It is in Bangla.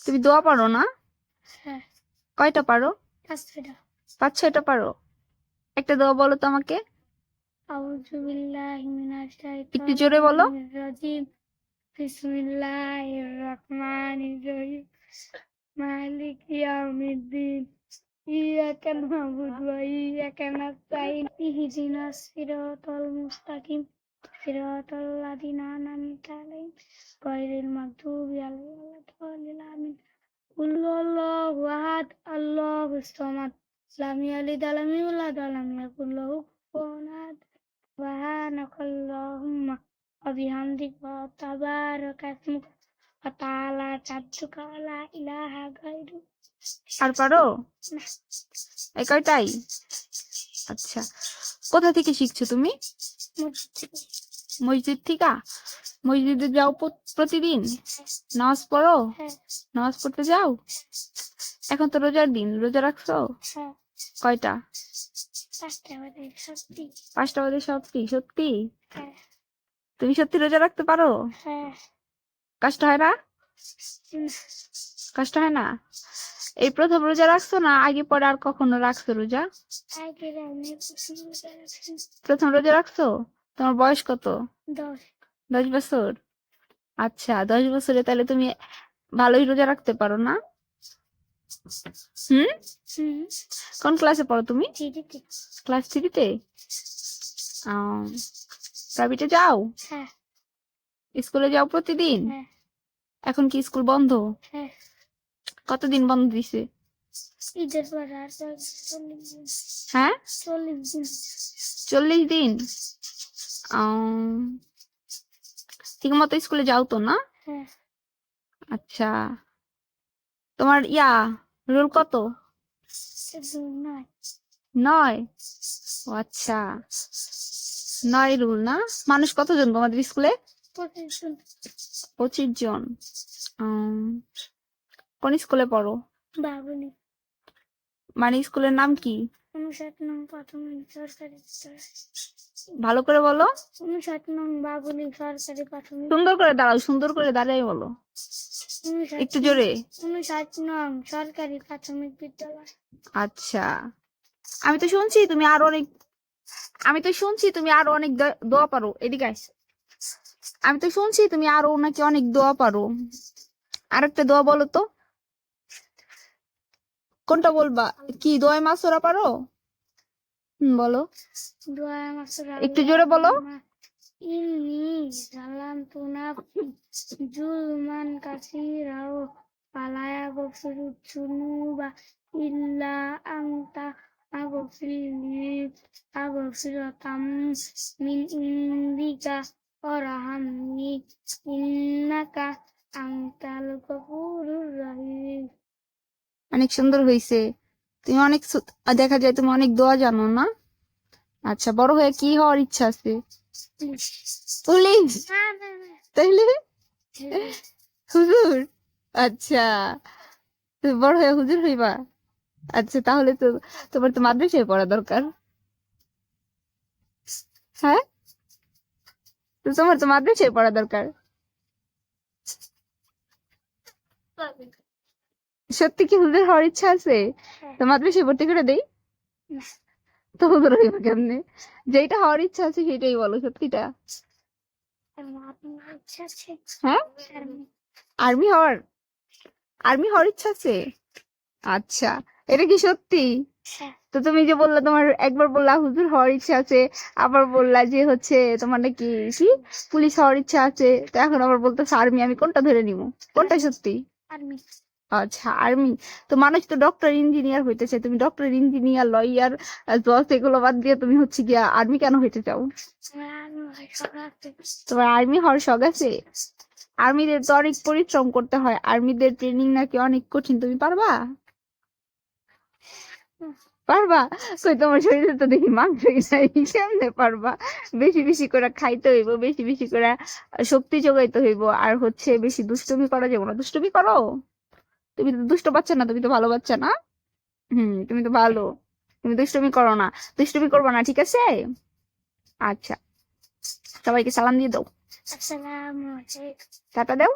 তুমি দোয়া পারো না? হ্যাঁ, কয়টা পারো? 5-6টা। 5-6টা পারো। একটা দোয়া বলো তো আমাকে। আউযু বিল্লাহি মিনাশ একটু জোরে বলো। শাইতানির রাজিম। বিসমিল্লাহির রহমানির রহিম। মালিকি ইয়াউমিদ্দিন। ইয়াকা না'বুদু ওয়া ইয়াকা নাস্তাইন। ইহদিনাস সিরাতাল মুস্তাকিম। সিরাতাল লাযিনা আন'আমতা আলাইহিম গায়রিল মাগদুবি আলাইহিম ওয়ালাদ-দাল্লিন। আমিন। কুল হুয়াল্লাহু আহাদ, আল্লাহুস সামাদ, লাম ইয়ালিদ ওয়া লাম ইউলাদ ওয়া লাম ইয়াকুল লাহু কুফুওয়ান আহাদ। সুবহানাকাল্লাহুম্মা ওয়া বিহামদিকা ওয়া তাবারাকা ইসমুকা ওয়া তাআলা জাদ্দুকা ওয়া লা ইলাহা গায়রুক। আর পারো? না, এই কয়টাই? আচ্ছা, কোথা থেকে শিখছো তুমি? মসজিদ থেকে। মসজিদ থেকে? মসজিদে যাও প্রতিদিন? নামাজ পড়ো? হ্যাঁ, নামাজ পড়তে যাও? এখন তো রোজার দিন, রোজা রাখছো? হ্যাঁ, কয়টা? 5টা বাজে সত্যি। 5টা বাজে সত্যি? সত্যি? হ্যাঁ, তুমি সত্যি রোজা রাখতে পারো? হ্যাঁ, কষ্ট হয় না? কষ্ট হয় না? এই প্রথম রোজা রাখছো না আগে পরে আর কখনো রাখছো রোজা? আগের আমি রোজা রাখছি। প্রথম রোজা রাখছো? তোমার বয়স কত? 10। 10 বছর? আচ্ছা, 10 বছরে তাহলে তুমি ভালোই রোজা রাখতে পারো না? হুম? কোন ক্লাসে পড়ো তুমি? ক্লাস 3-তে? প্রাইভেটে যাও? হ্যাঁ, স্কুলে যাও প্রতিদিন? হ্যাঁ, এখন কি স্কুল বন্ধ? হ্যাঁ। কতদিন বন্ধ দিছে? ঈদের পর আর 40 দিন। হ্যাঁ, 40 দিন। 40 দিন। ঠিক মতো স্কুলে যাও তো না? হ্যাঁ, আচ্ছা, তোমার রোল কত? 9। 9? ও আচ্ছা, 9 রুল না? মানুষ কতজন তোমাদের স্কুলে? 25 জন। 25 জন। কোন স্কুলে পড়ো? বাবুনি। মানে স্কুলের নাম কি? 59 নং প্রাথমিক সরকারি বিদ্যালয়। ভালো করে বলো। 59 নং বাবুনি সরকারি প্রাথমিক। সুন্দর করে দাঁড়াও, সুন্দর করে দাঁড়িয়ে বলো, একটু জোরে। 59 নং সরকারি প্রাথমিক বিদ্যালয়। আচ্ছা, আমি তো শুনছি তুমি আরো অনেক দোয়া পারো। এদিকে আয়। আমি তো শুনছি তুমি আরো নাকি অনেক দোয়া পারো। আরেকটা দোয়া বলো তো। কোনটা বলবা? কি দোয়া মাসুরা পারো? বলো। দোয়া মাসুরা। একটু জোরে বলো। ইন্নি জালামতু নাফসি জুলমান কাসীরাও ফালা ইয়াগফিরু যুনুবা ইল্লা আনতা আগফিরাতাম মিন ইন্দিকা ওয়ারহামনি ইন্নাকা আনতাল গফুরুর রহিম। অনেক সুন্দর হয়েছে। তুমি অনেক দেখা যায় তুমি অনেক দোয়া জানো না? আচ্ছা, বড় হয়ে কি হওয়ার ইচ্ছা আছে? পুলিশ? তাইলে হুজুর? আচ্ছা, তুমি বড় হয়ে হুজুর হইবা? আচ্ছা, তাহলে তো তোমার তো মাদ্রাসায় পড়া দরকার। হ্যাঁ, তোমার তো মাদ্রাসায় পড়া দরকার। সত্যি কি হুজুর হওয়ার ইচ্ছা আছে? তো মাদ্রাসায় ভর্তি করে দেই? তো হুজুর হইবা কেমনে? যেটা হওয়ার ইচ্ছা আছে সেটাই বলো, সত্যিটা। হ্যাঁ, আর্মি হওয়ার ইচ্ছা আছে? আচ্ছা, এটা কি সত্যি? তো তুমি যে বললা তোমার একবার বললা হুজুর হওয়ার ইচ্ছা আছে, আবার বললা যে হচ্ছে তোমার নাকি কি পুলিশ হওয়ার ইচ্ছা আছে, তো এখন আবার বলতেছে আর্মি। আমি কোনটা ধরে নিব? কোনটা সত্যি? আর্মি। আচ্ছা, আর্মি। তো মানুষ তো ডক্টর ইঞ্জিনিয়ার হইতে চায়, তুমি ডক্টর ইঞ্জিনিয়ার লয়ার জজ এগুলো বাদ দিয়ে তুমি হচ্ছে গিয়া আর্মি কেন হইতে চাও? তোমার আর্মি হওয়ার শখ আছে? আর্মিদের তো অনেক পরিশ্রম করতে হয়, আর্মিদের ট্রেনিং নাকি অনেক কঠিন। তুমি পারবা? পারবা? কই, তোমার শরীরে তো দেখি মাংসই নাই, কেমনে পারবা? বেশি বেশি করে খাইতে হইব, বেশি বেশি করে শক্তি যোগাইতে হইব, আর হচ্ছে বেশি দুষ্টুমি করা যাবে না। দুষ্টুমি করো? তুমি তো দুষ্ট বাচ্চা না, তুমি তো ভালো বাচ্চা না? তুমি তো ভালো। তুমি দুষ্টুমি করো না, দুষ্টুমি করবো না, ঠিক আছে? আচ্ছা, সবাইকে সালাম দিয়ে দাও। আসসালামু আলাইকুম। টাটা দাও।